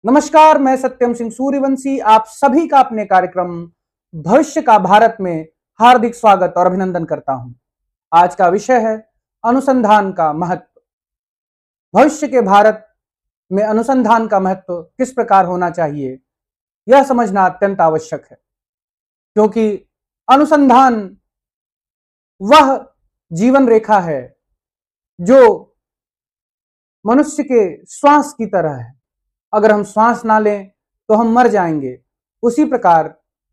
नमस्कार, मैं सत्यम सिंह सूर्यवंशी आप सभी का अपने कार्यक्रम भविष्य का भारत में हार्दिक स्वागत और अभिनंदन करता हूं। आज का विषय है अनुसंधान का महत्व। भविष्य के भारत में अनुसंधान का महत्व किस प्रकार होना चाहिए, यह समझना अत्यंत आवश्यक है, क्योंकि अनुसंधान वह जीवन रेखा है जो मनुष्य के श्वास की तरह है। अगर हम श्वास ना लें तो हम मर जाएंगे। उसी प्रकार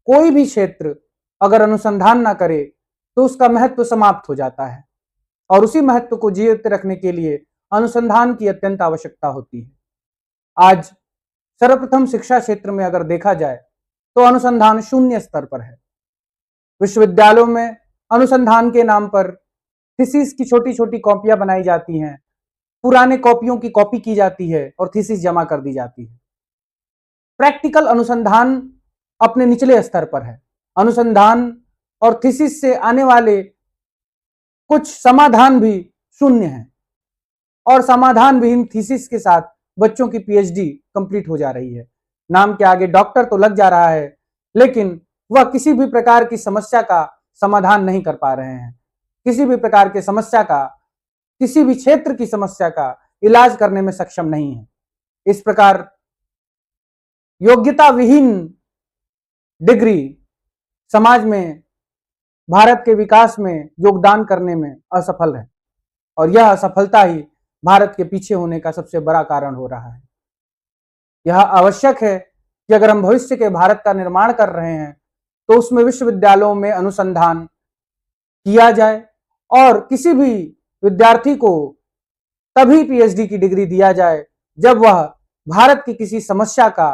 कोई भी क्षेत्र अगर अनुसंधान ना करे तो उसका महत्व समाप्त हो जाता है, और उसी महत्व को जीवित रखने के लिए अनुसंधान की अत्यंत आवश्यकता होती है। आज सर्वप्रथम शिक्षा क्षेत्र में अगर देखा जाए तो अनुसंधान शून्य स्तर पर है। विश्वविद्यालयों में अनुसंधान के नाम पर थीसिस की छोटी छोटी कॉपियां बनाई जाती हैं, पुराने कॉपियों की कॉपी की जाती है और थीसिस जमा कर दी जाती है। प्रैक्टिकल अनुसंधान अपने निचले स्तर पर है। अनुसंधान और थीसिस से आने वाले कुछ समाधान भी शून्य हैं, और समाधान विहीन थीसिस के साथ बच्चों की पीएचडी कंप्लीट हो जा रही है। नाम के आगे डॉक्टर तो लग जा रहा है, लेकिन वह किसी भी प्रकार की समस्या का समाधान नहीं कर पा रहे हैं। किसी भी प्रकार की समस्या का, किसी भी क्षेत्र की समस्या का इलाज करने में सक्षम नहीं है। इस प्रकार योग्यता विहीन डिग्री समाज में भारत के विकास में योगदान करने में असफल है, और यह असफलता ही भारत के पीछे होने का सबसे बड़ा कारण हो रहा है। यह आवश्यक है कि अगर हम भविष्य के भारत का निर्माण कर रहे हैं तो उसमें विश्वविद्यालयों में अनुसंधान किया जाए, और किसी भी विद्यार्थी को तभी पीएचडी की डिग्री दिया जाए जब वह भारत की किसी समस्या का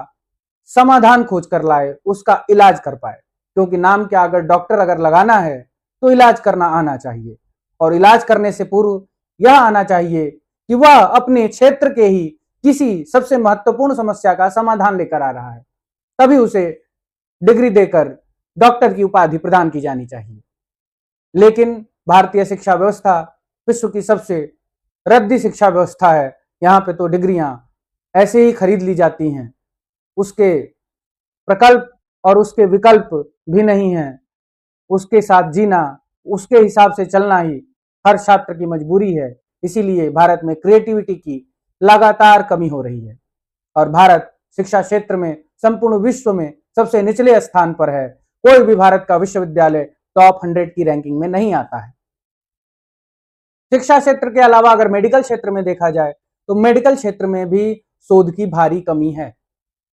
समाधान खोज कर लाए, उसका इलाज कर पाए। क्योंकि नाम के आगे डॉक्टर अगर लगाना है तो इलाज करना आना चाहिए, और इलाज करने से पूर्व यह आना चाहिए कि वह अपने क्षेत्र के ही किसी सबसे महत्वपूर्ण समस्या का समाधान लेकर आ रहा है, तभी उसे डिग्री देकर डॉक्टर की उपाधि प्रदान की जानी चाहिए। लेकिन भारतीय शिक्षा व्यवस्था विश्व की सबसे रद्दी शिक्षा व्यवस्था है। यहाँ पे तो डिग्रियां ऐसे ही खरीद ली जाती हैं, उसके प्रकल्प और उसके विकल्प भी नहीं है। उसके साथ जीना, उसके हिसाब से चलना ही हर छात्र की मजबूरी है। इसीलिए भारत में क्रिएटिविटी की लगातार कमी हो रही है, और भारत शिक्षा क्षेत्र में संपूर्ण विश्व में सबसे निचले स्थान पर है। कोई भी भारत का विश्वविद्यालय टॉप 100 की रैंकिंग में नहीं आता है। शिक्षा क्षेत्र के अलावा अगर मेडिकल क्षेत्र में देखा जाए तो मेडिकल क्षेत्र में भी शोध की भारी कमी है।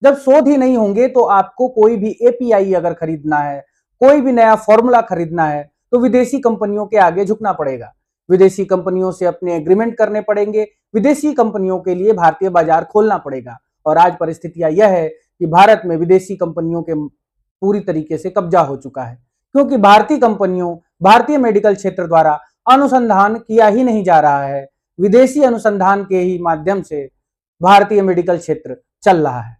जब शोध ही नहीं होंगे तो आपको कोई भी एपीआई अगर खरीदना है, कोई भी नया फॉर्मूला खरीदना है, तो विदेशी कंपनियों के आगे झुकना पड़ेगा। विदेशी कंपनियों से अपने एग्रीमेंट करने पड़ेंगे, विदेशी कंपनियों के लिए भारतीय बाजार खोलना पड़ेगा। और आज परिस्थितियां यह है कि भारत में विदेशी कंपनियों के पूरी तरीके से कब्जा हो चुका है, क्योंकि भारतीय कंपनियों, भारतीय मेडिकल क्षेत्र द्वारा अनुसंधान किया ही नहीं जा रहा है। विदेशी अनुसंधान के ही माध्यम से भारतीय मेडिकल क्षेत्र चल रहा है।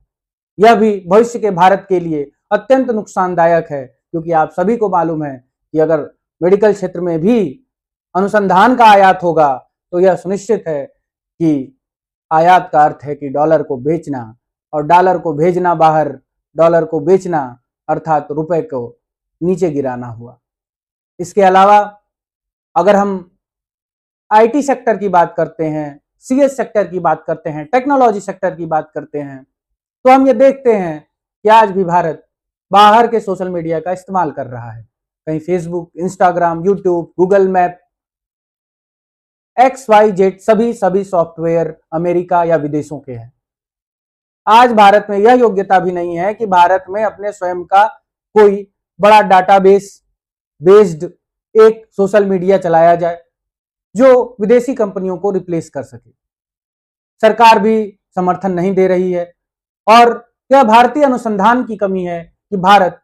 यह भी भविष्य के भारत के लिए अत्यंत नुकसानदायक है, क्योंकि आप सभी को मालूम है कि अगर मेडिकल क्षेत्र में भी अनुसंधान का आयात होगा तो यह सुनिश्चित है कि आयात का अर्थ है कि डॉलर को बेचना, और डॉलर को भेजना बाहर, डॉलर को बेचना अर्थात रुपए को नीचे गिराना हुआ। इसके अलावा अगर हम आईटी सेक्टर की बात करते हैं, सीएस सेक्टर की बात करते हैं, टेक्नोलॉजी सेक्टर की बात करते हैं, तो हम ये देखते हैं कि आज भी भारत बाहर के सोशल मीडिया का इस्तेमाल कर रहा है। कहीं Facebook, Instagram, YouTube, Google map, XYZ सभी सॉफ्टवेयर अमेरिका या विदेशों के हैं। आज भारत में यह योग्यता भी नहीं है कि भारत में अपने स्वयं का कोई बड़ा डाटाबेस बेस्ड एक सोशल मीडिया चलाया जाए जो विदेशी कंपनियों को रिप्लेस कर सके। सरकार भी समर्थन नहीं दे रही है, और यह भारतीय अनुसंधान की कमी है कि भारत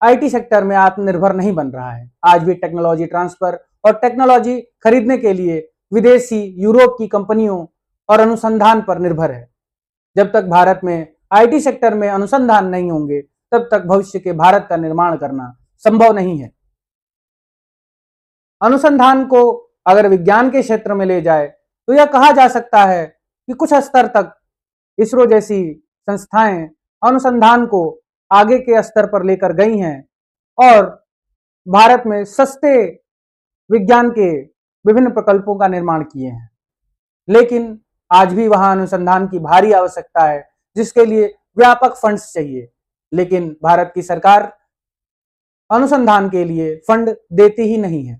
आईटी सेक्टर में आत्मनिर्भर नहीं बन रहा है। आज भी टेक्नोलॉजी ट्रांसफर और टेक्नोलॉजी खरीदने के लिए विदेशी, यूरोप की कंपनियों और अनुसंधान पर निर्भर है। जब तक भारत में आईटी सेक्टर में अनुसंधान नहीं होंगे, तब तक भविष्य के भारत का निर्माण करना संभव नहीं है। अनुसंधान को अगर विज्ञान के क्षेत्र में ले जाए तो यह कहा जा सकता है कि कुछ स्तर तक इसरो जैसी संस्थाएं अनुसंधान को आगे के स्तर पर लेकर गई हैं और भारत में सस्ते विज्ञान के विभिन्न प्रकल्पों का निर्माण किए हैं, लेकिन आज भी वहां अनुसंधान की भारी आवश्यकता है, जिसके लिए व्यापक फंड्स चाहिए। लेकिन भारत की सरकार अनुसंधान के लिए फंड देती ही नहीं है।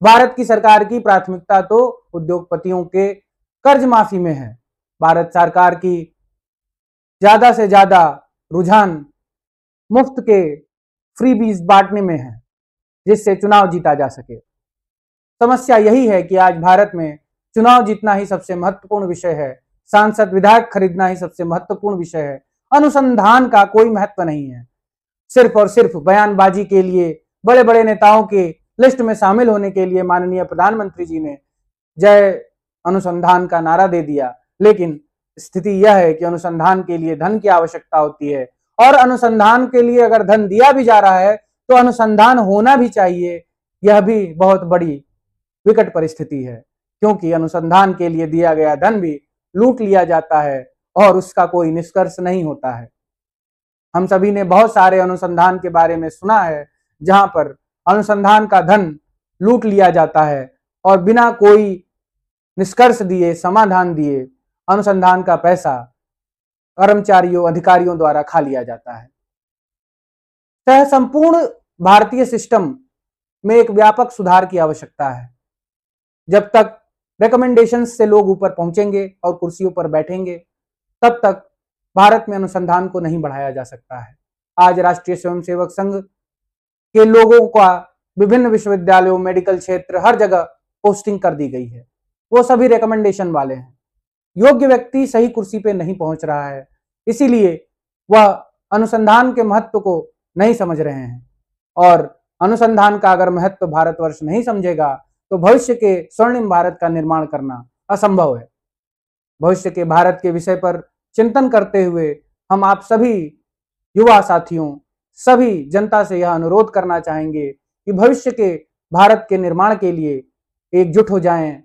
भारत की सरकार की प्राथमिकता तो उद्योगपतियों के कर्ज माफी में है। भारत सरकार की ज्यादा से ज्यादा रुझान मुफ्त के फ्री बीज बांटने में है, जिससे चुनाव जीता जा सके। समस्या यही है कि आज भारत में चुनाव जीतना ही सबसे महत्वपूर्ण विषय है, सांसद विधायक खरीदना ही सबसे महत्वपूर्ण विषय है। अनुसंधान का कोई महत्व नहीं है। सिर्फ और सिर्फ बयानबाजी के लिए, बड़े बड़े नेताओं के लिस्ट में शामिल होने के लिए माननीय प्रधानमंत्री जी ने जय अनुसंधान का नारा दे दिया। लेकिन स्थिति यह है कि अनुसंधान के लिए धन की आवश्यकता होती है, और अनुसंधान के लिए अगर धन दिया भी जा रहा है तो अनुसंधान होना भी चाहिए। यह भी बहुत बड़ी विकट परिस्थिति है, क्योंकि अनुसंधान के लिए दिया गया धन भी लूट लिया जाता है और उसका कोई निष्कर्ष नहीं होता है। हम सभी ने बहुत सारे अनुसंधान के बारे में सुना है, जहां पर अनुसंधान का धन लूट लिया जाता है और बिना कोई निष्कर्ष दिए, समाधान दिए, अनुसंधान का पैसा कर्मचारियों, अधिकारियों द्वारा खा लिया जाता है। सह संपूर्ण भारतीय सिस्टम में एक व्यापक सुधार की आवश्यकता है। जब तक रिकमेंडेशंस से लोग ऊपर पहुंचेंगे और कुर्सियों पर बैठेंगे, तब तक भारत में अनुसंधान को नहीं बढ़ाया जा सकता है। आज राष्ट्रीय स्वयंसेवक संघ के लोगों का विभिन्न विश्वविद्यालयों, मेडिकल क्षेत्र, हर जगह पोस्टिंग कर दी गई है। वो सभी रिकमेंडेशन वाले हैं। योग्य व्यक्ति सही कुर्सी पे नहीं पहुंच रहा है, इसीलिए वह अनुसंधान के महत्व को नहीं समझ रहे हैं। और अनुसंधान का अगर महत्व भारतवर्ष नहीं समझेगा तो भविष्य के स्वर्णिम भारत का निर्माण करना असंभव है। भविष्य के भारत के विषय पर चिंतन करते हुए हम आप सभी युवा साथियों, सभी जनता से यह अनुरोध करना चाहेंगे कि भविष्य के भारत के निर्माण के लिए एकजुट हो जाएं,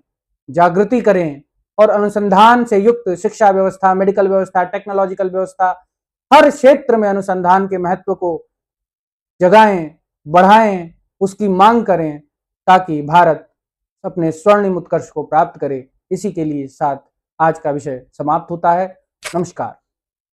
जागृति करें और अनुसंधान से युक्त शिक्षा व्यवस्था, मेडिकल व्यवस्था, टेक्नोलॉजिकल व्यवस्था, हर क्षेत्र में अनुसंधान के महत्व को जगाएं, बढ़ाएं, उसकी मांग करें, ताकि भारत अपने स्वर्णिम उत्कर्ष को प्राप्त करे। इसी के लिए साथ आज का विषय समाप्त होता है। नमस्कार।